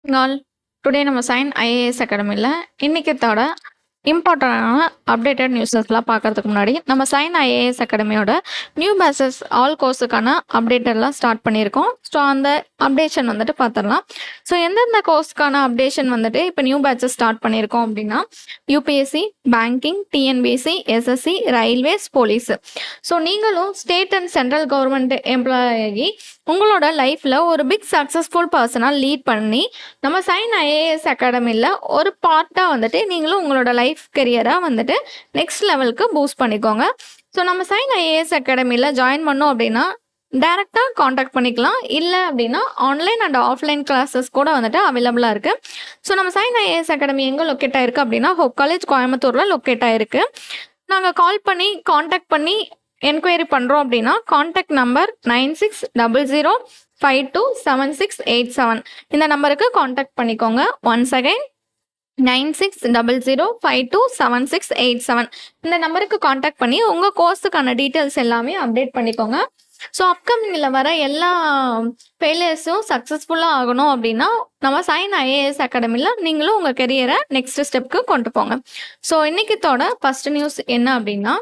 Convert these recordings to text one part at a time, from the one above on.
நாள் டுடே நம்ம Sign IAS அகாடமியில் இன்னைக்கத்தோட இம்பார்ட்டண்டான அப்டேட்டட் நியூஸஸ்லாம் பார்க்கறதுக்கு முன்னாடி நம்ம சைன் ஐஏஎஸ் அகாடமியோட நியூ பேச்சஸ் ஆல் கோர்ஸுக்கான அப்டேட்டெல்லாம் ஸ்டார்ட் பண்ணியிருக்கோம். ஸோ அந்த அப்டேஷன் வந்துட்டு பார்த்துடலாம். ஸோ எந்தெந்த கோர்ஸ்க்கான அப்டேஷன் வந்துட்டு இப்போ நியூ பேச்சஸ் ஸ்டார்ட் பண்ணியிருக்கோம் அப்படின்னா UPSC, banking, TNPSC, SSC, railways, police. So நீங்களும் state and central government employee உங்களோட லைஃப்பில் ஒரு பிக் சக்ஸஸ்ஃபுல் பர்சனாக லீட் பண்ணி நம்ம சைன் ஐஏஎஸ் அகாடமியில் ஒரு பார்ட்டாக வந்துட்டு நீங்களும் உங்களோட லைஃப் கெரியராக வந்துட்டு நெக்ஸ்ட் லெவலுக்கு பூஸ்ட் பண்ணிக்கோங்க. ஸோ நம்ம சைன் ஐஏஎஸ் அகாடமியில் ஜாயின் பண்ணோம் அப்படின்னா டேரெக்டாக காண்டாக்ட் பண்ணிக்கலாம். இல்லை அப்படின்னா ஆன்லைன் அண்ட் ஆஃப்லைன் கிளாஸஸ் கூட வந்துட்டு அவைலபிளாக இருக்குது. ஸோ நம்ம சைன் ஐஏஎஸ் அகாடமி எங்கே லொக்கேட் ஆயிருக்கு அப்படின்னா ஹோப் காலேஜ் கோயம்புத்தூரில் லொக்கேட் ஆயிருக்கு. நாங்கள் கால் பண்ணி காண்டாக்ட் பண்ணி என்கொயரி பண்ணுறோம் அப்படின்னா காண்டாக்ட் நம்பர் 9600527687 இந்த நம்பருக்கு காண்டாக்ட் பண்ணிக்கோங்க. ஒன்ஸ் அகைன் 9600527687 இந்த நம்பருக்கு காண்டாக்ட் பண்ணி உங்கள் கோர்ஸுக்கான டீட்டெயில்ஸ் எல்லாமே அப்டேட் பண்ணிக்கோங்க. ஸோ அப்கமிங்கில் வர எல்லா ஃபெயிலியர்ஸும் சக்ஸஸ்ஃபுல்லாக ஆகணும் அப்படின்னா நம்ம சைன் ஐஏஎஸ் அகாடமியில் நீங்களும் உங்கள் கெரியரை நெக்ஸ்ட் ஸ்டெப்க்கு கொண்டு போங்க. ஸோ இன்னைக்குத்தோட ஃபர்ஸ்ட் நியூஸ் என்ன அப்படின்னா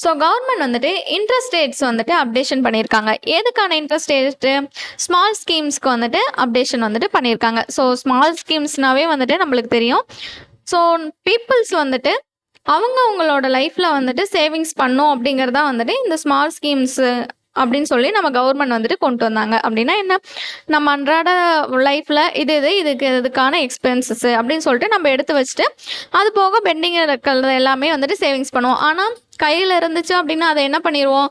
ஸோ கவர்மெண்ட் வந்துட்டு இன்ட்ரெஸ்ட் ரேட்ஸ் வந்துட்டு அப்டேஷன் பண்ணியிருக்காங்க. எதுக்கான இன்ட்ரெஸ்ட் ரேட்டு? ஸ்மால் ஸ்கீம்ஸ்க்கு வந்துட்டு அப்டேஷன் வந்துட்டு பண்ணியிருக்காங்க. ஸோ ஸ்மால் ஸ்கீம்ஸ்னாவே வந்துட்டு நம்மளுக்கு தெரியும். ஸோ பீப்புள்ஸ் வந்துட்டு அவங்களோட லைஃப்பில் வந்துட்டு சேவிங்ஸ் பண்ணும் அப்படிங்கிறதா வந்துட்டு இந்த ஸ்மால் ஸ்கீம்ஸு அப்படின்னு சொல்லி நம்ம கவர்மெண்ட் வந்துட்டு கொண்டு வந்தாங்க. அப்படின்னா என்ன, நம்ம அன்றாட லைஃப்பில் இதுக்கான எக்ஸ்பென்சஸ் அப்படின்னு சொல்லிட்டு நம்ம எடுத்து வச்சுட்டு அது போக பெண்டிங் இருக்கிறது எல்லாமே வந்துட்டு சேவிங்ஸ் பண்ணுவோம். ஆனால் கையில் இருந்துச்சு அப்படின்னா அதை என்ன பண்ணிடுவோம்,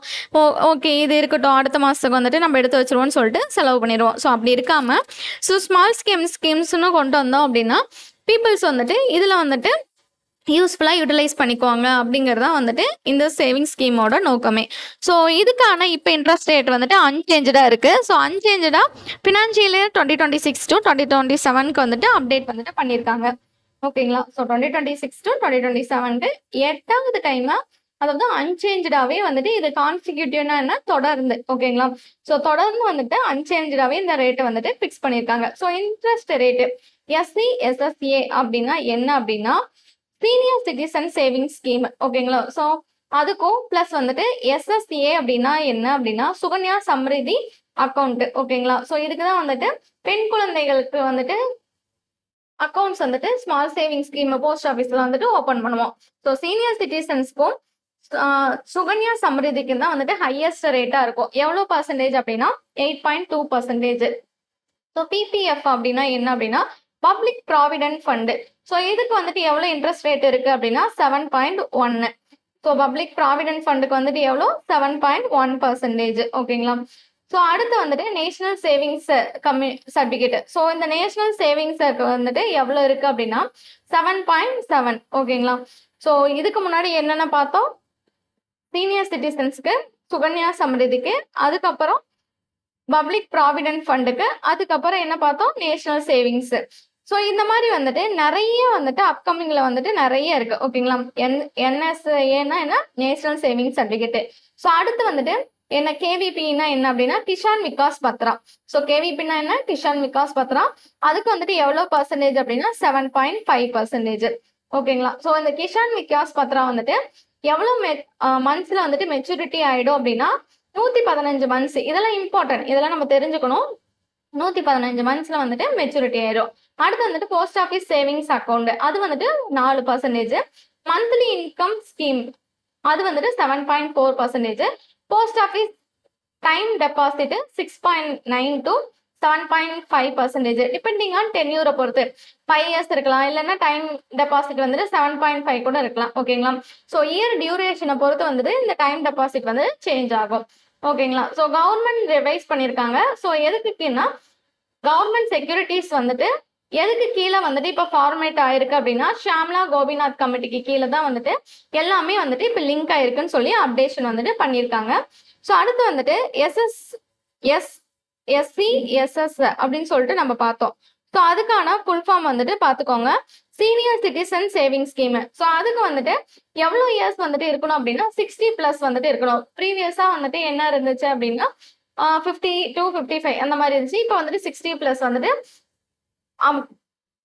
ஓகே இது இருக்கட்டும் அடுத்த மாதத்துக்கு வந்துட்டு நம்ம எடுத்து வச்சுருவோம்னு சொல்லிட்டு செலவு பண்ணிடுவோம். ஸோ அப்படி இருக்காமல் ஸ்மால் ஸ்கீம்ஸ்னு கொண்டு வந்தோம் அப்படின்னா பீப்புள்ஸ் வந்துட்டு இதில் வந்துட்டு யூஸ்ஃபுல்லாக யூட்டிலைஸ் பண்ணிக்குவாங்க அப்படிங்கிறது தான் வந்துட்டு இந்த சேவிங்ஸ் ஸ்கீமோட நோக்கமே. ஸோ இதுக்கான இப்போ இன்ட்ரெஸ்ட் ரேட் வந்துட்டு அன்சேஞ்சாக இருக்குது. ஸோ அன்சேஞ்சாக ஃபினான்ஷியல் இயர் 2026 to 2027 வந்துட்டு அப்டேட் வந்துட்டு பண்ணியிருக்காங்க. ஓகேங்களா? ஸோ 2026 to 2027 8வது டைமாக, அதாவது அன்சேஞ்சாவே வந்துட்டு இது கான்சிக்யூட்டிவ்னா என்ன, தொடர்ந்து. ஓகேங்களா? ஸோ தொடர்ந்து வந்துட்டு அன்சேஞ்சாவே இந்த ரேட்டை வந்துட்டு ஃபிக்ஸ் பண்ணியிருக்காங்க. So interest rate SC SSA அப்படின்னா என்ன அப்படின்னா சீனியர் சிட்டிசன் சேவிங்ஸ் ஸ்கீம். ஓகேங்களா? ஸோ அதுக்கும் பிளஸ் வந்துட்டு எஸ்எஸ்ஏ அப்படின்னா என்ன அப்படின்னா சுகன்யா சம்ரிதி அக்கௌண்ட். ஓகேங்களா? ஸோ இதுக்கு தான் வந்துட்டு பெண் குழந்தைகளுக்கு வந்துட்டு அக்கௌண்ட்ஸ் வந்துட்டு ஸ்மால் சேவிங் ஸ்கீம் போஸ்ட் ஆஃபீஸ்ல வந்துட்டு ஓப்பன் பண்ணுவோம். ஸோ சீனியர் சிட்டிசன்ஸ்க்கும் சுகன்யா சம்ரிதிக்கு தான் வந்துட்டு ஹையஸ்ட் ரேட்டா இருக்கும். எவ்வளோ பர்சன்டேஜ் அப்படின்னா 8.2%. ஸோ பிபிஎஃப் அப்படின்னா என்ன அப்படின்னா பப்ளிக் ப்ராவிடென்ட் ஃபண்டு. ஸோ இதுக்கு வந்துட்டு எவ்வளோ இன்ட்ரெஸ்ட் ரேட் இருக்கு அப்படின்னா 7.1. ஸோ பப்ளிக் ப்ராவிடென்ட் ஃபண்டுக்கு வந்துட்டு எவ்வளோ 7.1%. ஓகேங்களா? ஸோ அடுத்து வந்துட்டு நேஷனல் சேவிங்ஸ் சர்டிஃபிகேட். ஸோ இந்த நேஷனல் சேவிங்ஸ் வந்துட்டு எவ்வளோ இருக்கு அப்படின்னா 7.7. ஓகேங்களா? ஸோ இதுக்கு முன்னாடி என்னென்ன பார்த்தோம், சீனியர் சிட்டிசன்ஸ்க்கு, சுகன்யா சம்ரிதிக்கு, அதுக்கப்புறம் பப்ளிக் ப்ராவிடென்ட் ஃபண்டுக்கு, அதுக்கப்புறம் என்ன பார்த்தோம், நேஷனல் சேவிங்ஸ். ஸோ இந்த மாதிரி வந்துட்டு நிறைய வந்துட்டு அப்கமிங்ல வந்துட்டு நிறைய இருக்கு. ஓகேங்களா? என்எஸ்ஏன்னா என்ன, நேஷனல் சேவிங்ஸ் சர்டிஃபிகேட். ஸோ அடுத்து வந்துட்டு என்ன, கேவிபின்னா என்ன அப்படின்னா கிஷான் விகாஸ் பத்ரா. ஸோ கேவிபின்னா என்ன, கிஷான் விகாஸ் பத்ரா. அதுக்கு வந்துட்டு எவ்வளோ பர்சன்டேஜ் அப்படின்னா 7.5%. ஓகேங்களா? ஸோ இந்த கிஷான் விகாஸ் பத்ரா வந்துட்டு எவ்வளோ மந்த்ஸ்ல வந்துட்டு மெச்சூரிட்டி ஆயிடும் அப்படின்னா 115 மந்த்ஸ். இதெல்லாம் இம்பார்ட்டன்ட், இதெல்லாம் நம்ம தெரிஞ்சுக்கணும். 115 மந்த்ஸ்ல வந்துட்டு மெச்சூரிட்டி ஆயிடும். அடுத்து வந்துட்டு போஸ்ட் ஆஃபீஸ் சேவிங்ஸ் அக்கௌண்ட், அது வந்துட்டு 4%. மந்த்லி இன்கம் ஸ்கீம் அது வந்துட்டு 7.4%. Post office time deposit 6.9 to 7.5%. Depending on டென்யூரை பொறுத்து 5 இயர்ஸ் இருக்கலாம், இல்லைன்னா டைம் டெபாசிட் வந்துட்டு 7.5 கூட இருக்கலாம். ஓகேங்களா? ஸோ இயர் டியூரேஷனை பொறுத்து வந்துட்டு இந்த டைம் டெபாசிட் வந்து சேஞ்ச் ஆகும். ஓகேங்களா? ஸோ கவர்மெண்ட் ரிவைஸ் பண்ணியிருக்காங்க. ஸோ எதுக்குன்னா கவர்மெண்ட் செக்யூரிட்டிஸ் வந்துட்டு எதுக்கு கீழே வந்துட்டு இப்போ ஃபார்மேட் ஆயிருக்கு அப்படின்னா ஷாம்லா கோபிநாத் கமிட்டிக்கு கீழே தான் வந்துட்டு எல்லாமே வந்துட்டு இப்போ லிங்க் ஆயிருக்குன்னு சொல்லி அப்டேஷன் வந்துட்டு பண்ணியிருக்காங்க. ஸோ அடுத்து வந்துட்டு எஸ்சிஎஸ்எஸ் அப்படின்னு சொல்லிட்டு நம்ம பார்த்தோம். ஸோ அதுக்கான ஃபுல் ஃபார்ம் வந்துட்டு பார்த்துக்கோங்க, senior citizen saving scheme. So அதுக்கு வந்துட்டு எவ்வளோ இயர்ஸ் வந்துட்டு இருக்கணும் அப்படின்னா 60+ வந்துட்டு இருக்கணும். ப்ரீவியஸா வந்துட்டு என்ன இருந்துச்சு அப்படின்னா 50 to 55 அந்த மாதிரி இருந்துச்சு. இப்போ வந்துட்டு 60+ வந்துட்டு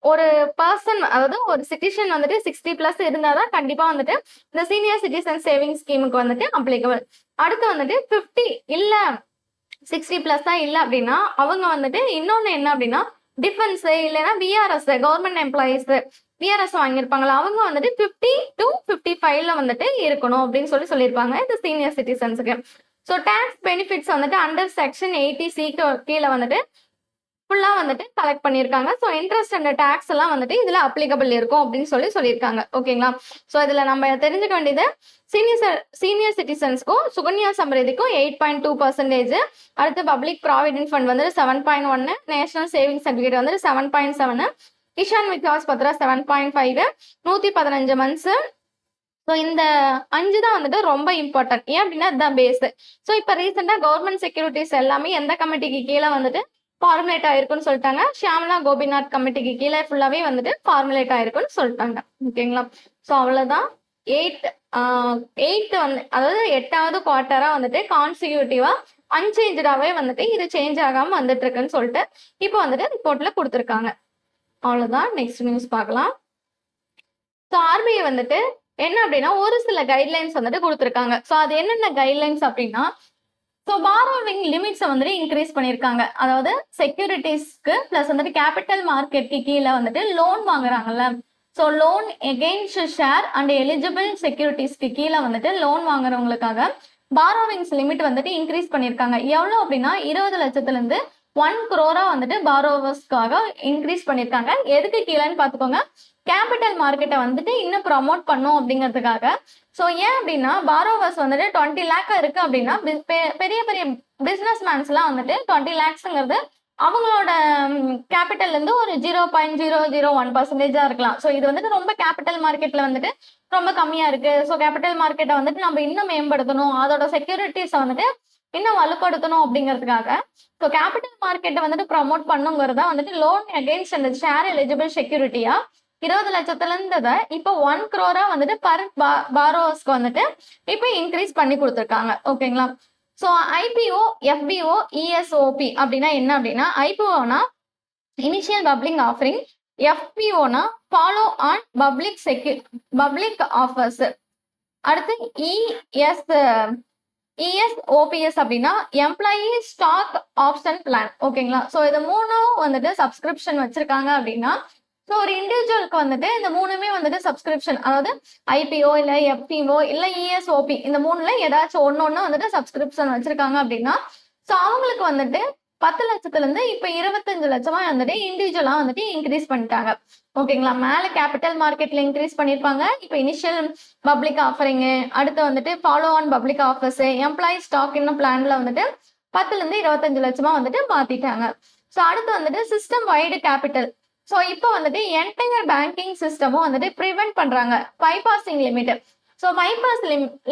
ஒரு பர்சன், அதாவது ஒரு சிட்டிசன் வந்துட்டு 60+ இருந்தாதான் கண்டிப்பா வந்துட்டு இந்த சீனியர் சிட்டிசன் சேவிங் ஸ்கீமுக்கு வந்துட்டு அப்ளிகபிள். அடுத்து வந்துட்டு 50 இல்ல 60+ தான் இல்ல அப்படின்னா அவங்க வந்துட்டு இன்னொன்னு என்ன அப்படின்னா டிஃபென்ஸ் இல்லைன்னா விஆர்எஸ், கவர்மெண்ட் எம்ப்ளாயிஸ் விஆர்எஸ் வாங்கியிருப்பாங்களா, அவங்க வந்துட்டு 50 to 55ல வந்துட்டு இருக்கணும் அப்படின்னு சொல்லியிருப்பாங்க இந்த சீனியர் சிட்டிசன்ஸுக்கு. ஸோ டேக்ஸ் பெனிஃபிட்ஸ் வந்துட்டு அண்டர் செக்ஷன் 80C கீழே வந்துட்டு ஃபுல்லா வந்துட்டு கலெக்ட் பண்ணியிருக்காங்க. ஸோ இன்ட்ரெஸ்ட் அண்ட் டேக்ஸ் எல்லாம் வந்துட்டு இதுல அப்ளிகபிள் இருக்கும் அப்படின்னு சொல்லியிருக்காங்க. ஓகேங்களா? ஸோ இதுல நம்ம தெரிஞ்சுக்க வேண்டியது சீனியர் சிட்டிசன்ஸ்க்கும் சுகன்யா சம்ரிதிக்கும் 8.2%, அடுத்து பப்ளிக் ப்ராவிடென்ட் ஃபண்ட் வந்து 7.1, நேஷனல் சேவிங் சர்டிஃபிகேட் வந்து 7.7, கிஷான் விகாஸ் பத்ரா 7.5, 115 மந்த்ஸ். ஸோ இந்த 5 தான் வந்துட்டு ரொம்ப இம்பார்ட்டன்ட். ஏன் அப்படின்னா இதுதான் பேஸ். ஸோ இப்போ ரீசெண்டாக கவர்மெண்ட் செக்யூரிட்டிஸ் எல்லாமே எந்த கமிட்டிக்கு கீழே வந்துட்டு ஃபார்முலேட் ஆயிருக்குன்னு சொல்லிட்டாங்க? ஷியாமலா கோபிநாத் கமிட்டிக்கு கீழே ஃபுல்லாவே வந்துட்டு ஃபார்முலேட் ஆயிருக்குன்னு சொல்லிட்டாங்க. ஓகேங்களா? ஸோ அவ்வளவுதான். எயிட் வந்து அதாவது 8வது குவார்ட்டரா வந்துட்டு கான்சிக்யூட்டிவா அன்சேஞ்சாவே வந்துட்டு இது சேஞ்ச் ஆகாம வந்துட்டு இருக்குன்னு சொல்லிட்டு இப்போ வந்துட்டு ரிப்போர்ட்ல கொடுத்துருக்காங்க. அவ்வளவுதான். நெக்ஸ்ட் நியூஸ் பார்க்கலாம். ஸோ ஆர்பிஐ வந்துட்டு என்ன அப்படின்னா ஒரு சில கைட்லைன்ஸ் வந்துட்டு கொடுத்துருக்காங்க. ஸோ அது என்னென்ன கைட்லைன்ஸ் அப்படின்னா, ஸோ பாரோவிங் லிமிட்ஸை வந்துட்டு இன்க்ரீஸ் பண்ணியிருக்காங்க. அதாவது செக்யூரிட்டிஸ்க்கு பிளஸ் வந்துட்டு கேபிட்டல் மார்க்கெட்க்கு கீழே வந்துட்டு லோன் வாங்குறாங்கல்ல, ஸோ loan against share and eligible செக்யூரிட்டிஸ்க்கு கீழே வந்துட்டு லோன் வாங்குறவங்களுக்காக பாரோவிங்ஸ் லிமிட் வந்துட்டு இன்க்ரீஸ் பண்ணியிருக்காங்க. எவ்வளோ அப்படின்னா 20 லட்சத்துலேருந்து 1 crore வந்துட்டு பாரோவர்ஸ்க்காக இன்க்ரீஸ் பண்ணியிருக்காங்க. எதுக்கு கீழேன்னு பார்த்துக்கோங்க, கேபிட்டல் மார்க்கெட்டை வந்துட்டு இன்னும் ப்ரமோட் பண்ணும் அப்படிங்கிறதுக்காக. ஸோ ஏன் அப்படின்னா பாரோவர்ஸ் வந்துட்டு 20 lakh இருக்கு அப்படின்னா பெரிய பெரிய பிசினஸ் மேன்ஸ்லாம் வந்துட்டு 20 lakhsங்கிறது அவங்களோட கேபிட்டல்ல இருந்து ஒரு 0.001% இருக்கலாம். ஸோ இது வந்துட்டு ரொம்ப கேபிட்டல் மார்க்கெட்ல வந்துட்டு ரொம்ப கம்மியா இருக்கு. ஸோ கேபிட்டல் மார்க்கெட்டை வந்துட்டு நம்ம இன்னும் மேம்படுத்தணும், அதோட செக்யூரிட்டிஸை வந்துட்டு இன்னும் வலுப்படுத்தணும் அப்படிங்கிறதுக்காக ஸோ கேபிட்டல் மார்க்கெட்டை வந்துட்டு ப்ரமோட் பண்ணுங்கிறதா வந்துட்டு லோன் அகெயின்ஸ்ட் அந்த ஷேர் எலிஜிபிள் செக்யூரிட்டியா 20 லட்சத்துல இருந்ததை இப்போ 1 crore வந்துட்டு பர் பாரோவர்ஸ்க்கு வந்துட்டு இப்போ இன்க்ரீஸ் பண்ணி கொடுத்துருக்காங்க. ஓகேங்களா? ஸோ ஐபிஓ, எஃபிஓ, இஎஸ்ஓபி அப்படின்னா என்ன அப்படின்னா, ஐபிஓனா இனிஷியல் பப்ளிக் ஆஃபரிங், எஃபிஓனா ஃபாலோ ஆன் பப்ளிக் ஆஃபர்ஸ், அடுத்து இஎஸ்ஓபிஎஸ் அப்படின்னா எம்ப்ளாயி ஸ்டாக் ஆப்ஷன் பிளான். ஓகேங்களா? ஸோ இது மூணும் வந்துட்டு சப்ஸ்கிரிப்ஷன் வச்சிருக்காங்க அப்படின்னா, ஸோ ஒரு இண்டிவிஜுவலுக்கு வந்துட்டு இந்த மூணுமே வந்துட்டு சப்ஸ்கிரிப்ஷன், அதாவது ஐபிஓ இல்ல எஃபிஓ இல்ல இஎஸ்ஓபி இந்த மூணுல ஏதாச்சும் ஒன்னொன்னு வந்துட்டு சப்ஸ்கிரிப்ஷன் வச்சிருக்காங்க அப்படின்னா, ஸோ அவங்களுக்கு வந்துட்டு 10 லட்சத்துல இருந்து இப்ப 25 லட்சமா வந்துட்டு இண்டிவிஜுவலா வந்துட்டு இன்க்ரீஸ் பண்ணிட்டாங்க. ஓகேங்களா? மேல கேபிட்டல் மார்க்கெட்ல இன்க்ரீஸ் பண்ணிருப்பாங்க, இப்ப இனிஷியல் பப்ளிக் ஆஃபரிங், அடுத்து வந்துட்டு follow on public offers, employee stock இன்னும் பிளான்ல வந்துட்டு 10ல இருந்து 25 லட்சமா வந்துட்டு மாத்திட்டாங்க. ஸோ அடுத்து வந்துட்டு சிஸ்டம் வைடு கேபிட்டல். ஸோ இப்போ வந்துட்டு என்டையர் பேங்கிங் சிஸ்டமும் வந்துட்டு ப்ரிவென்ட் பண்றாங்க bypassing limit. So bypass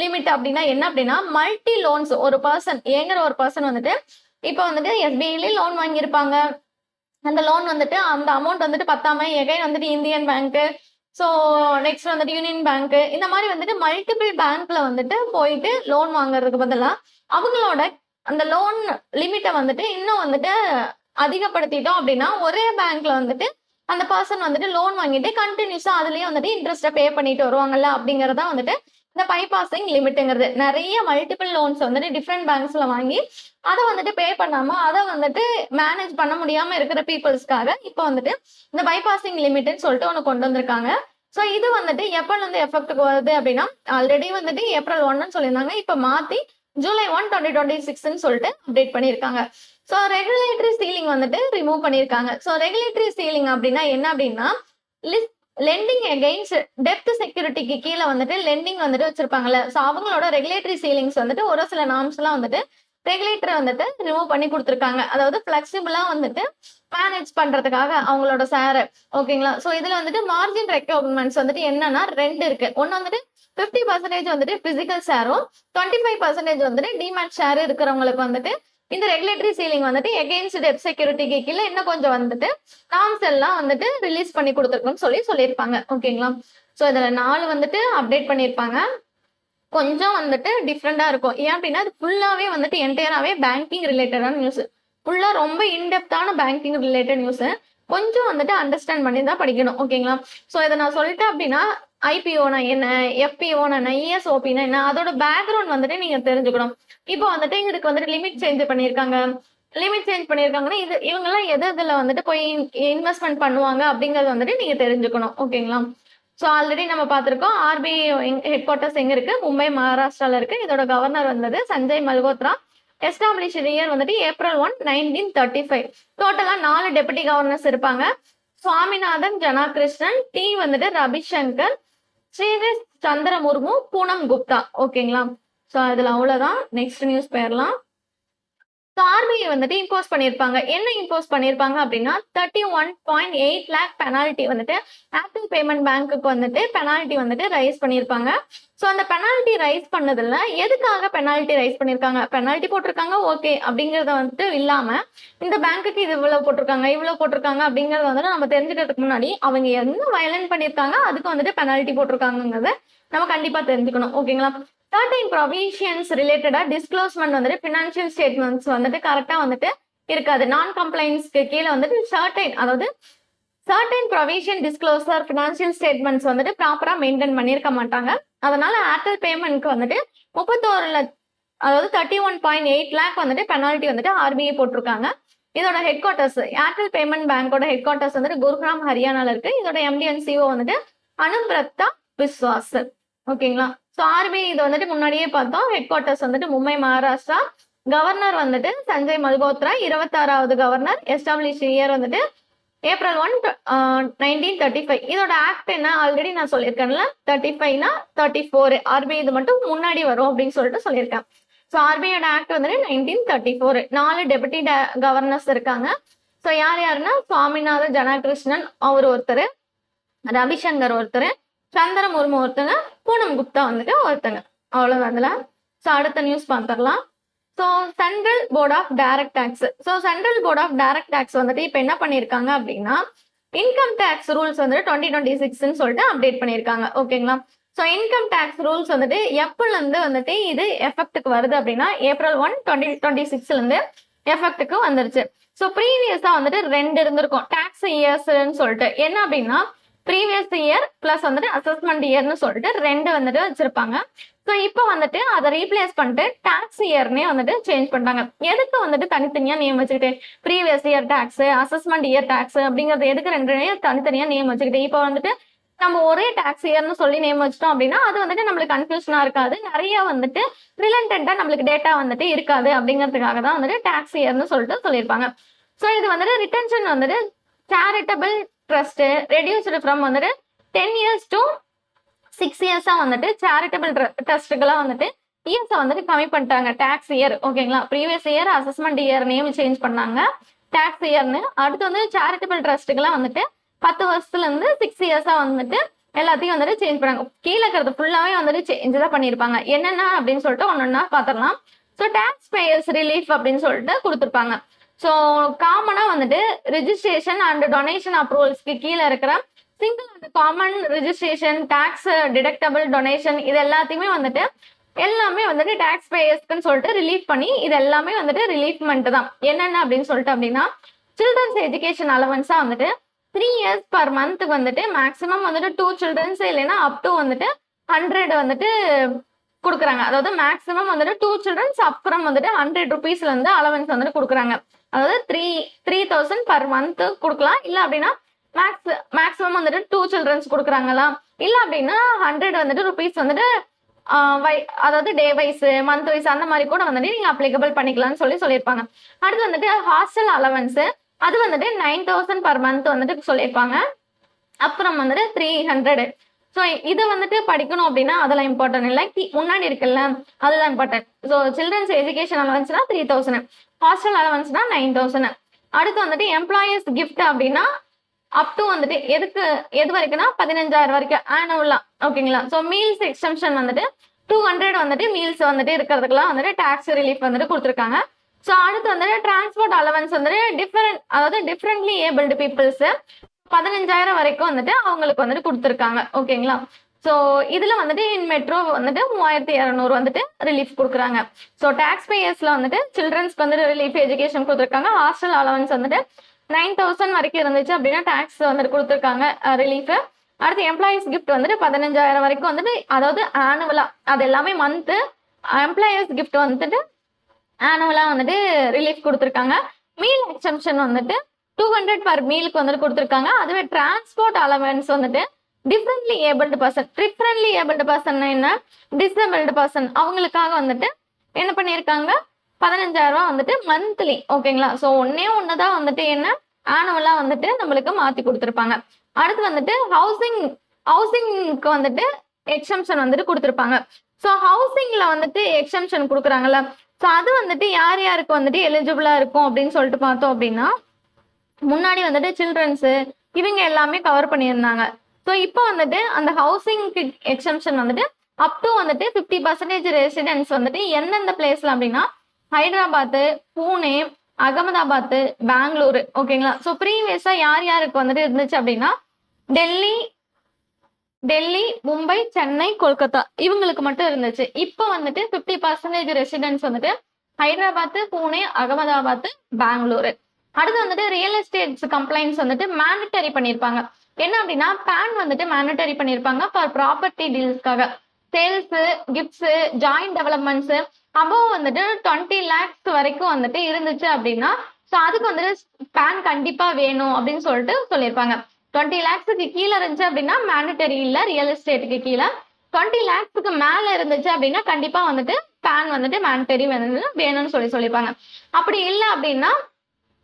limit அப்படின்னா என்ன அப்படின்னா, மல்டி லோன்ஸ் ஒரு பர்சன் வந்துட்டு இப்போ வந்துட்டு எஸ்பிஐல லோன் வாங்கியிருப்பாங்க, அந்த லோன் வந்துட்டு அந்த அமௌண்ட் வந்துட்டு பத்தாம எகைன் வந்துட்டு இந்தியன் பேங்க், ஸோ நெக்ஸ்ட் வந்துட்டு யூனியன் பேங்க், இந்த மாதிரி வந்துட்டு மல்டிபிள் பேங்க்ல வந்துட்டு போயிட்டு லோன் வாங்குறதுக்கு பதிலாக அவங்களோட அந்த லோன் லிமிட்டை வந்துட்டு இன்னும் வந்துட்டு அதிகப்படுத்திட்டோம் அப்படின்னா ஒரே பேங்க்ல வந்துட்டு அந்த பர்சன் வந்துட்டு லோன் வாங்கிட்டு கண்டினியூஸா அதுலயே வந்துட்டு இன்ட்ரெஸ்ட்டை பே பண்ணிட்டு வருவாங்கல்ல, அப்படிங்கறதா வந்துட்டு இந்த பைபாசிங் லிமிட்ங்கிறது. நிறைய மல்டிபிள் லோன்ஸ் வந்துட்டு டிஃப்ரெண்ட் பேங்க்ஸ்ல வாங்கி அதை வந்துட்டு பே பண்ணாம அதை வந்துட்டு மேனேஜ் பண்ண முடியாம இருக்கிற பீப்புள்ஸ்க்காக இப்போ வந்துட்டு இந்த பைபாசிங் லிமிட்னு சொல்லிட்டு ஒன்று கொண்டு வந்திருக்காங்க. ஸோ இது வந்துட்டு எப்பல இருந்து எஃபெக்ட்டுக்கு வருது அப்படின்னா, ஆல்ரெடி வந்துட்டு April 1 சொல்லியிருந்தாங்க, இப்போ மாத்தி July 1, 2026 சொல்லிட்டு அப்டேட் பண்ணியிருக்காங்க. ஸோ ரெகுலேட்டரி சீலிங் வந்துட்டு ரிமூவ் பண்ணியிருக்காங்க. ஸோ ரெகுலேட்டரி சீலிங் அப்படின்னா என்ன அப்படின்னா, லெண்டிங் அகெயின்ஸ்ட் டெப்த் செக்யூரிட்டிக்கு கீழே வந்துட்டு லெண்டிங் வந்துட்டு வச்சிருப்பாங்கல்ல, ஸோ அவங்களோட ரெகுலேட்டரி சீலிங்ஸ் வந்துட்டு ஒரு சில நார்ம்ஸ் எல்லாம் வந்துட்டு ரெகுலேட்டர் வந்துட்டு ரிமூவ் பண்ணி கொடுத்துருக்காங்க. அதாவது பிளெக்சிபிளா வந்துட்டு மேனேஜ் பண்றதுக்காக அவங்களோட ஷேர். ஓகேங்களா? ஸோ இதுல வந்துட்டு மார்ஜின் ரெக்யர்மெண்ட்ஸ் வந்துட்டு என்னன்னா 2 இருக்கு. ஒன்னு வந்துட்டு 50% வந்துட்டு பிசிக்கல் ஷேரும் 25% வந்துட்டு டிமேட் ஷேர் இருக்கிறவங்களுக்கு வந்துட்டு இந்த ரெகுலேட்டரி சீலிங் வந்துட்டு எகெயின்ஸ்ட் டெப்த் செக்யூரிட்டிக்கு கீழே இன்னும் கொஞ்சம் வந்துட்டு நார்ம்ஸ் எல்லாம் வந்துட்டு ரிலீஸ் பண்ணி கொடுத்துருக்கோம்னு சொல்லியிருப்பாங்க. ஓகேங்களா? ஸோ இதுல 4 வந்துட்டு அப்டேட் பண்ணியிருப்பாங்க. கொஞ்சம் வந்துட்டு டிஃப்ரெண்டா இருக்கும். ஏன் அப்படின்னா அது ஃபுல்லாவே வந்துட்டு என்டையராவே பேங்கிங் ரிலேட்டடான நியூஸ். ஃபுல்லா ரொம்ப இன்டெப்த்தான பேங்கிங் ரிலேட்டட் நியூஸ். கொஞ்சம் வந்துட்டு அண்டர்ஸ்டாண்ட் பண்ணி தான் படிக்கணும். ஓகேங்களா? ஸோ இதை நான் சொல்லிட்டேன் அப்படின்னா ஐபிஓனா என்ன, எஃபிஓனா என்ன, இஎஸ்ஓபினா என்ன, அதோட பேக்ரவுண்ட் வந்துட்டு நீங்க தெரிஞ்சுக்கணும். இப்போ வந்துட்டு இதுக்கு வந்துட்டு லிமிட் சேஞ்ச் பண்ணியிருக்காங்க. லிமிட் சேஞ்ச் பண்ணியிருக்காங்கன்னா இது இவங்கெல்லாம் எது இதுல வந்துட்டு போய் இன்வெஸ்ட்மெண்ட் பண்ணுவாங்க அப்படிங்கறது வந்துட்டு நீங்க தெரிஞ்சுக்கணும். ஓகேங்களா? ஸோ ஆல்ரெடி நம்ம பார்த்துருக்கோம் ஆர்பிஐ ஹெட் குவார்ட்டர்ஸ் எங்க இருக்கு, மும்பை மகாராஷ்டிரால இருக்கு. இதோட கவர்னர் வந்தது சஞ்சய் மல்ஹோத்ரா. எஸ்டாப்ளிஷ் இயர் வந்துட்டு April 1, 1935. டோட்டலா 4 டெபுட்டி கவர்னர்ஸ் இருப்பாங்க. சுவாமிநாதன் ஜனாகிருஷ்ணன், டி வந்துட்டு ரவிசங்கர், ஸ்ரீதேஷ் சந்திர முர்மு, பூனம் குப்தா. ஓகேங்களா? ஸோ அதுல அவ்வளவுதான். நெக்ஸ்ட் நியூஸ் போயிடலாம். ஆர்பிஐ வந்துட்டு இம்போஸ் பண்ணியிருப்பாங்க. என்ன இம்போஸ் பண்ணியிருப்பாங்க அப்படின்னா 31.8 lakh பெனால்ட்டி வந்துட்டு ஆப்பிள் பேமெண்ட் பேங்க்குக்கு வந்துட்டு பெனால்ட்டி வந்துட்டு ரைஸ் பண்ணியிருப்பாங்க. ஸோ அந்த பெனால்ட்டி ரைஸ் பண்ணதுல எதுக்காக பெனால்ட்டி ரைஸ் பண்ணியிருக்காங்க, பெனால்ட்டி போட்டிருக்காங்க ஓகே அப்படிங்கறத வந்துட்டு இல்லாம இந்த பேங்க்குக்கு இது இவ்வளவு போட்டிருக்காங்க அப்படிங்கறத வந்துட்டு நம்ம தெரிஞ்சுக்கிறதுக்கு முன்னாடி அவங்க என்ன வயலன்ட் பண்ணியிருக்காங்க அதுக்கு வந்துட்டு பெனால்ட்டி போட்டிருக்காங்கிறத நம்ம கண்டிப்பா தெரிஞ்சுக்கணும். ஓகேங்களா? சர்டைன் ப்ரொவிஷன்ஸ் ரிலேட்டடா டிஸ்க்ளோஸ்மெண்ட் வந்துட்டு ஃபினான்ஷியல் ஸ்டேட்மெண்ட்ஸ் வந்துட்டு கரெக்டா வந்துட்டு இருக்காது. நான் கம்ப்ளைண்ட்ஸ்க்கு கீழே வந்துட்டு certain provision disclosure financial statements வந்துட்டு ப்ராப்பரா மெயின்டைன் பண்ணியிருக்க மாட்டாங்க. அதனால ஏர்டெல் பேமெண்ட்க்கு வந்துட்டு 31.8 lakh வந்துட்டு பெனால்ட்டி வந்துட்டு ஆர்பிஐ போட்டிருக்காங்க. இதோட ஹெட் குவார்ட்டர்ஸ் ஏர்டெல் பேமெண்ட் பேங்கோட ஹெட் குவார்ட்டர்ஸ் வந்துட்டு குருகிராம் ஹரியானால இருக்கு. இதோட எம்டி அண்ட் சிஓ வந்துட்டு அனுபிரதா விஸ்வாஸ். ஓகேங்களா? ஸோ ஆர்பிஐ இது வந்துட்டு முன்னாடியே பார்த்தோம். ஹெட் குவார்ட்டர்ஸ் வந்துட்டு மும்பை மகாராஷ்டிரா. கவர்னர் வந்துட்டு சஞ்சய் மல்ஹோத்ரா, 26வது கவர்னர். எஸ்டாப்ளிஷ் இயர் வந்துட்டு April 1, 1935. இதோட ஆக்ட் என்ன ஆல்ரெடி நான் சொல்லியிருக்கேன்ல, 35னா 34. ஆர்பிஐ இது மட்டும் முன்னாடி வரும் அப்படின்னு சொல்லிட்டு சொல்லியிருக்கேன். ஸோ ஆர்பிஐயோட ஆக்ட் வந்துட்டு 1934. 4 டெபுட்டி கவர்னர்ஸ் இருக்காங்க. ஸோ யாருன்னா சுவாமிநாத ஜனாகிருஷ்ணன் அவர் ஒருத்தர், ரவிசங்கர் ஒருத்தர், சந்திர முர்மு ஒருத்தங்க, பூனம் குப்தா வந்துட்டு ஒருத்தங்க. அவ்வளவுதான் அதுல. ஸோ அடுத்த நியூஸ் பார்த்துடலாம். So central board of direct taxes. So central board of direct taxes வந்துட்டு இப்போ என்ன பண்ணியிருக்காங்க அப்படின்னா இன்கம் டேக்ஸ் ரூல்ஸ் வந்துட்டு 2026 சொல்லிட்டு அப்டேட் பண்ணியிருக்காங்க. ஓகேங்களா? ஸோ இன்கம் டேக்ஸ் ரூல்ஸ் வந்துட்டு எப்பல இருந்து வந்துட்டு இது எஃபெக்ட்டுக்கு வருது அப்படின்னா April 1, 2026 இருந்து எஃபெக்ட்டுக்கு வந்துருச்சு. ஸோ ப்ரீவியஸா வந்துட்டு 2 இருந்திருக்கும் டாக்ஸ் இயர்ஸ்ன்னு சொல்லிட்டு. என்ன அப்படின்னா ப்ரீவியஸ் இயர் பிளஸ் வந்துட்டு அசஸ்மெண்ட் இயர்னு சொல்லிட்டு 2 வந்துட்டு வச்சிருப்பாங்க. ஸோ இப்போ வந்துட்டு அதை ரீப்ளேஸ் பண்ணிட்டு டாக்ஸ் இயர்னே வந்துட்டு சேஞ்ச் பண்ணிட்டாங்க. எதுக்கு வந்துட்டு தனித்தனியா நேம் வச்சுக்கிட்டு previous year tax, assessment year tax அப்படிங்கிறது எதுக்கு 2 தனித்தனியா நேம் வச்சுக்கிட்டு இப்போ வந்துட்டு நம்ம ஒரே டாக்ஸ் இயர்னு சொல்லி நேம் வச்சிட்டோம் அப்படின்னா அது வந்துட்டு நம்மளுக்கு கன்ஃபியூஷனா இருக்காது. நிறைய வந்துட்டு ரிலண்டண்டா நம்மளுக்கு டேட்டா வந்துட்டு இருக்காது. அப்படிங்கிறதுக்காக தான் வந்துட்டு டாக்ஸ் இயர்னு சொல்லிட்டு சொல்லியிருப்பாங்க. ஸோ இது வந்துட்டு ரிட்டன்ஷன் வந்துட்டு சேரிட்டபிள் ட்ரஸ்ட் ரெடியூஸ்டு ஃப்ரம் வந்துட்டு 10 years to 6 years வந்துட்டு சேரிட்டபிள் ட்ரஸ்ட்டுக்கெல்லாம் வந்துட்டு இயர்ஸை வந்துட்டு கம்மி பண்ணிட்டாங்க. Tax year. ஓகேங்களா? Previous year assessment year name change பண்ணாங்க டாக்ஸ் இயர்னு. அடுத்து வந்து சேரிட்டபிள் ட்ரஸ்ட்டுக்கெல்லாம் வந்துட்டு 10 வருஷத்துல இருந்து 6 years வந்துட்டு எல்லாத்தையும் வந்துட்டு சேஞ்ச் பண்ணாங்க. கீழே இருக்கிறது ஃபுல்லாவே வந்துட்டு சேஞ்ச் தான் பண்ணியிருப்பாங்க. என்னென்ன அப்படின்னு சொல்லிட்டு ஒன்னொன்னா பார்த்துடலாம். ஸோ டாக்ஸ் பேயர்ஸ் ரிலீஃப் அப்படின்னு சொல்லிட்டு கொடுத்துருப்பாங்க. ஸோ காமனா வந்துட்டு ரிஜிஸ்ட்ரேஷன் அண்ட் டொனேஷன் அப்ரூவல்ஸ்க்கு கீழே இருக்கிற single and common registration, tax deductible donation இது எல்லாத்தையுமே வந்துட்டு எல்லாமே வந்துட்டு டாக்ஸ் பேயர்ஸ்க்குன்னு சொல்லிட்டு ரிலீஃப் பண்ணி இது எல்லாமே வந்துட்டு ரிலீஃப்மெண்ட் தான். என்னென்ன அப்படின்னு சொல்லிட்டு அப்படின்னா சில்ட்ரன்ஸ் எஜுகேஷன் அலவன்ஸா வந்துட்டு 3 years per month வந்துட்டு மேக்ஸிமம் வந்துட்டு 2 childrens இல்லைன்னா அப் டு வந்துட்டு 100 வந்துட்டு கொடுக்குறாங்க. அதாவது மேக்ஸிமம் வந்துட்டு 2 children அப்புறம் வந்துட்டு 100 rupeesல இருந்து அலவன்ஸ் வந்துட்டு கொடுக்குறாங்க. அதாவது 3,000 per month கொடுக்கலாம். இல்ல அப்படின்னா மேக்ஸிமம் வந்துட்டு 2 children கொடுக்குறாங்களா, இல்ல அப்படின்னா 100 வந்துட்டு ருபீஸ் வந்துட்டு அதாவது டே வைஸ் மந்த் வைஸ் அந்த மாதிரி கூட வந்துட்டு நீங்க அப்ளிகபிள் பண்ணிக்கலாம்னு சொல்லியிருப்பாங்க. அடுத்து வந்துட்டு ஹாஸ்டல் அலவன்ஸ் அது வந்துட்டு 9,000 per month வந்துட்டு சொல்லியிருப்பாங்க. அப்புறம் வந்துட்டு 300. ஸோ இது வந்துட்டு படிக்கணும் அப்படின்னா அதெல்லாம் இம்பார்ட்டன்ட் இல்லை, முன்னாடி இருக்குல்ல அதுதான் இம்பார்ட்டன்ட். ஸோ சில்ட்ரன்ஸ் எஜுகேஷன் அலவன்ஸ்னா 3,000, ஹாஸ்டல் அலவன்ஸ்னா 9,000. அடுத்து வந்துட்டு எம்ப்ளாயர்ஸ் கிஃப்ட் அப்படின்னா அப் டு வந்துட்டு எது வரைக்கும்னா 15,000 வரைக்கும் ஆனுவலா. ஓகேங்களா? ஸோ மீல்ஸ் எக்ஸ்டென்ஷன் வந்துட்டு 200 வந்துட்டு மீல்ஸ் வந்துட்டு இருக்கிறதுக்கெல்லாம் வந்துட்டு டாக்ஸ் ரிலீஃப் வந்துட்டு கொடுத்துருக்காங்க. ஸோ அடுத்து வந்துட்டு டிரான்ஸ்போர்ட் அலவன்ஸ் வந்துட்டு டிஃப்ரெண்ட்லி ஏபிள்டு பீப்புள்ஸ் 15,000 வரைக்கும் வந்துட்டு அவங்களுக்கு வந்துட்டு கொடுத்துருக்காங்க. ஓகேங்களா? ஸோ இதில் வந்துட்டு இன் மெட்ரோ வந்துட்டு 3200 வந்துட்டு ரிலீஃப் கொடுக்குறாங்க. ஸோ டேக்ஸ் பேயர்ஸில் வந்துட்டு சில்ட்ரன்ஸ்க்கு வந்துட்டு ரிலீஃப் எஜுகேஷன் கொடுத்துருக்காங்க. ஹாஸ்டல் அலவன்ஸ் வந்துட்டு 9000 வரைக்கும் இருந்துச்சு அப்படின்னா டேக்ஸ் வந்துட்டு கொடுத்துருக்காங்க ரிலீஃப். அடுத்து எம்ப்ளாயிஸ் கிஃப்ட் வந்துட்டு 15000 வரைக்கும் வந்துட்டு, அதாவது ஆனுவலா, அது எல்லாமே மந்த்து. எம்ப்ளாயர்ஸ் கிஃப்ட் வந்துட்டு ஆனுவலா வந்துட்டு ரிலீஃப் கொடுத்துருக்காங்க. மீல் எக்ஸம்ஷன் வந்துட்டு 200 பர் மீலுக்கு வந்துட்டு கொடுத்துருக்காங்க. அதுவே டிரான்ஸ்போர்ட் அலவன்ஸ் வந்துட்டு differently abled person, differently abled person என்ன, டிசபிள்டு பர்சன், அவங்களுக்காக வந்துட்டு என்ன பண்ணியிருக்காங்க, 15000 வந்துட்டு மந்த்லி. ஓகேங்களா? ஸோ ஒன்று தான் வந்துட்டு என்ன ஆனுவலா வந்துட்டு நம்மளுக்கு மாற்றி கொடுத்துருப்பாங்க. அடுத்து வந்துட்டு ஹவுசிங்க்கு வந்துட்டு எக்ஸம்ஷன் வந்துட்டு கொடுத்துருப்பாங்க. ஸோ ஹவுசிங்ல வந்துட்டு எக்ஸம்ஷன் கொடுக்குறாங்கல்ல, ஸோ அது வந்துட்டு யார் யாருக்கு வந்துட்டு எலிஜிபிளா இருக்கும் அப்படின்னு சொல்லிட்டு பார்த்தோம் அப்படின்னா, முன்னாடி வந்துட்டு சில்ட்ரன்ஸு இவங்க எல்லாமே கவர் பண்ணியிருந்தாங்க. ஸோ இப்போ வந்துட்டு அந்த ஹவுசிங்க்கு எக்ஸம்ஷன் வந்துட்டு அப் டு வந்துட்டு 50% ரெசிடென்ஸ் வந்துட்டு எந்தெந்த பிளேஸ்ல அப்படின்னா ஹைதராபாத்து, பூனே, அகமதாபாத், பெங்களூரு. ஓகேங்களா? ஸோ ப்ரீவியஸா யார் யாருக்கு வந்துட்டு இருந்துச்சு அப்படின்னா டெல்லி, மும்பை, சென்னை, கொல்கத்தா இவங்களுக்கு மட்டும் இருந்துச்சு. இப்போ வந்துட்டு 50% ரெசிடென்ஸ் வந்துட்டு ஹைதராபாத், பூனே, அகமதாபாத், பெங்களூரு. அடுத்து வந்துட்டு ரியல் எஸ்டேட்ஸ் கம்ப்ளைண்ட்ஸ் வந்துட்டு மேண்டட்டரி பண்ணியிருப்பாங்க. என்ன அப்படின்னா பேன் வந்துட்டு மேண்டட்டரி பண்ணியிருப்பாங்க ஃபார் ப்ராப்பர்ட்டி டீல்ஸ்க்காக. Sales, gifts, joint developments above வந்துட்டு 20 lakhs வரைக்கும் வந்துட்டு இருந்துச்சு அப்படின்னா, ஸோ அதுக்கு வந்துட்டு பேன் கண்டிப்பா வேணும் அப்படின்னு சொல்லிட்டு சொல்லியிருப்பாங்க. 20 lakhsக்கு கீழே இருந்துச்சு அப்படின்னா மேண்டட்டரி இல்லை ரியல் எஸ்டேட்டுக்கு கீழே. 20 lakhsக்கு மேல இருந்துச்சு அப்படின்னா கண்டிப்பா வந்துட்டு பேன் வந்துட்டு மேண்டட்டரி வேணும்னு சொல்லியிருப்பாங்க. அப்படி இல்லை அப்படின்னா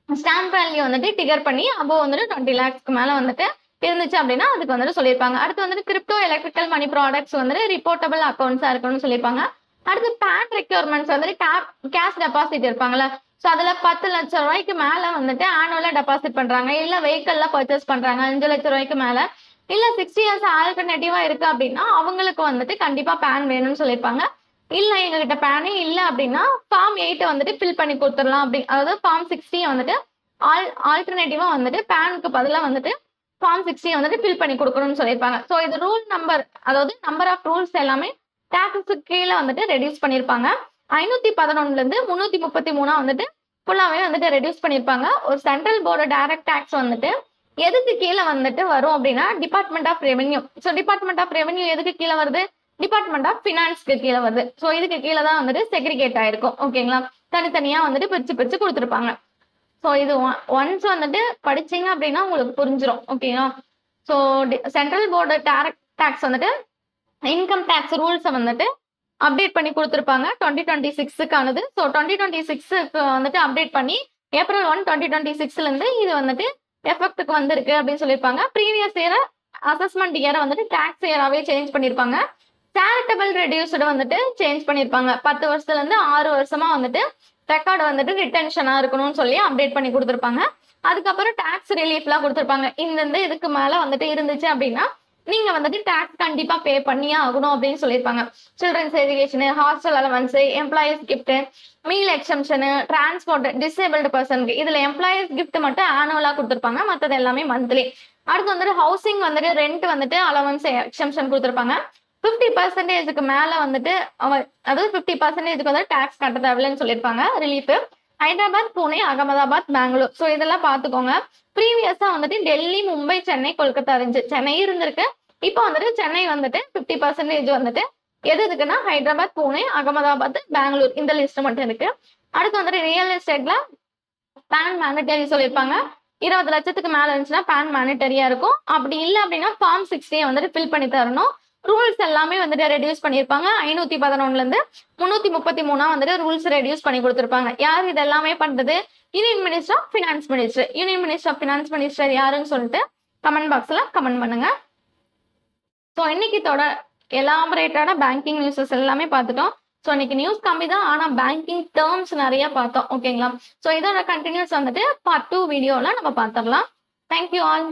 ஸ்டாம்ப் வேல்யூ வந்துட்டு டிகர் பண்ணி அபோவ் வந்துட்டு 20 lakhsக்கு மேல வந்துட்டு இருந்துச்சு அப்படின்னா அதுக்கு வந்துட்டு சொல்லியிருப்பாங்க. அடுத்து வந்துட்டு கிரிப்டோ எலக்ட்ரிக்கல் மணி ப்ராடக்ட்ஸ் வந்துட்டு ரிப்போர்ட்டபிள் அக்கௌண்ட்ஸா இருக்கணும்னு சொல்லியிருப்பாங்க. அடுத்து பேன் ரெக்யர்மெண்ட்ஸ் வந்துட்டு கேஷ் டெபாசிட் இருப்பாங்கல்ல, ஸோ அதுல 10 லட்சம் ரூபாய்க்கு மேல வந்துட்டு ஆனுவலா டெபாசிட் பண்றாங்க, இல்ல வெஹிக்கல்ல பர்ச்சேஸ் பண்றாங்க 5 லட்சம் ரூபாய்க்கு மேல, இல்ல 60 years ஆல்டர்னேட்டிவா இருக்கு அப்படின்னா அவங்களுக்கு வந்துட்டு கண்டிப்பா பேன் வேணும்னு சொல்லியிருப்பாங்க. இல்ல எங்ககிட்ட பேனே இல்லை அப்படின்னா ஃபார்ம் 8 வந்துட்டு ஃபில் பண்ணி கொடுத்துடலாம் அப்படி, அதாவது ஃபார்ம் 60 வந்துட்டு ஆல்டர்னேட்டிவா வந்துட்டு பேனுக்கு பதிலாக வந்துட்டு ஃபார்ம் 60 வந்துட்டு ஃபில் பண்ணி கொடுக்கணும்னு சொல்லியிருப்பாங்க. ஸோ இது ரூல் நம்பர், அதாவது நம்பர் ஆஃப் ரூல்ஸ் எல்லாமே டேக்ஸுக்கு கீழே வந்துட்டு ரெடியூஸ் பண்ணியிருப்பாங்க. 511 333 வந்துட்டு ஃபுல்லாவே வந்துட்டு ரெடியூஸ் பண்ணியிருப்பாங்க. ஒரு சென்ட்ரல் போர்டு டைரக்ட் டேக்ஸ் வந்துட்டு எதுக்கு கீழே வந்துட்டு வரும் அப்படின்னா department of revenue. So department of revenue எதுக்கு கீழே வருது, டிபார்ட்மெண்ட் ஆஃப் ஃபினான்ஸ்க்கு கீழே வருது. ஸோ இதுக்கு கீழே தான் வந்துட்டு செக்ரிகேட் ஆயிருக்கும். ஓகேங்களா? தனித்தனியா வந்துட்டு பிரிச்சு கொடுத்துருப்பாங்க. ஸோ இது ஒன்ஸ் வந்துட்டு படிச்சீங்க அப்படின்னா உங்களுக்கு புரிஞ்சிடும். ஓகேங்களா? So central board direct taxes வந்துட்டு இன்கம் டேக்ஸ் ரூல்ஸை வந்துட்டு அப்டேட் பண்ணி கொடுத்துருப்பாங்க 2026க்கானது. ஸோ 2026க்கு வந்துட்டு அப்டேட் பண்ணி April 1, 2026 இது வந்துட்டு எஃபெக்ட்டுக்கு வந்திருக்கு அப்படின்னு சொல்லியிருப்பாங்க. ப்ரீவியஸ் இயர் அசஸ்மெண்ட் இயரை வந்துட்டு டேக்ஸ் இயராகவே சேஞ்ச் பண்ணியிருப்பாங்க. சேரிட்டபிள் ரெடியூஸ்டு வந்துட்டு சேஞ்ச் பண்ணியிருப்பாங்க. 10 வருஷத்துலேருந்து 6 வருஷமா வந்துட்டு ரெக்கார்டு வந்துட்டு ரிட்டென்ஷனா இருக்கணும்னு சொல்லி அப்டேட் பண்ணி கொடுத்துருப்பாங்க. அதுக்கப்புறம் டாக்ஸ் ரிலீஃப்லாம் கொடுத்துருப்பாங்க. இந்த இதுக்கு மேல வந்துட்டு இருந்துச்சு அப்படின்னா நீங்க வந்துட்டு டாக்ஸ் கண்டிப்பா பே பண்ணியே ஆகணும் அப்படின்னு சொல்லியிருப்பாங்க. Children's education, hostel allowance, employees gift, meal exemption, transport, disabled பர்சனுக்கு இதுல எம்ப்ளாயிஸ் கிஃப்ட் மட்டும் ஆனுவலா கொடுத்துருப்பாங்க, மற்றது எல்லாமே மந்த்லி. அடுத்து வந்துட்டு ஹவுசிங் வந்துட்டு ரெண்ட் வந்துட்டு அலவன்ஸ் எக்ஸம்ஷன் கொடுத்துருப்பாங்க. 50%க்கு மேல வந்துட்டு அதாவது 50%க்கு வந்து டாக்ஸ் கட்ட தேவையில்லைன்னு சொல்லியிருப்பாங்க ரிலீஃப். ஹைதராபாத், பூனே, அகமதாபாத், பெங்களூர். ஸோ இதெல்லாம் பார்த்துக்கோங்க. ப்ரீவியஸா வந்துட்டு டெல்லி, மும்பை, சென்னை, கொல்கத்தா இருந்துச்சு. சென்னை இருந்திருக்கு. இப்போ வந்துட்டு சென்னை வந்துட்டு 50% வந்துட்டு எது இருக்குன்னா ஹைதராபாத், பூனே, அகமதாபாத், பெங்களூர் இந்த லிஸ்ட் மட்டும் இருக்கு. அடுத்து வந்துட்டு ரியல் எஸ்டேட்ல பேன் மேண்டட்டரி சொல்லியிருப்பாங்க. 20 லட்சத்துக்கு மேல இருந்துச்சுன்னா பேன் மேண்டட்டரியா இருக்கும். அப்படி இல்லை அப்படின்னா ஃபார்ம் 60 வந்துட்டு ஃபில் பண்ணி தரணும். ரூல்ஸ் எல்லாமே வந்துட்டு ரெடியூஸ் பண்ணியிருப்பாங்க. 511 333 வந்துட்டு ரூல்ஸ் ரெடியூஸ் பண்ணி கொடுத்துருப்பாங்க. யார் இது எல்லாமே பண்றது? Union minister of finance minister. Union minister of finance minister யாருன்னு சொல்லிட்டு கமெண்ட் பாக்ஸ்ல கமெண்ட் பண்ணுங்க. ஸோ இன்னைக்கு எலாபரேட்டான பேங்கிங் நியூஸஸ் எல்லாமே பார்த்துட்டோம். ஸோ இன்னைக்கு நியூஸ் கம்மி தான், ஆனால் பேங்கிங் டேர்ம்ஸ் நிறைய பார்த்தோம். ஓகேங்களா? ஸோ இதோட கண்டினியூஸ் வந்துட்டு பார்ட் 2 வீடியோவில் நம்ம பார்த்துடலாம். Thank you all.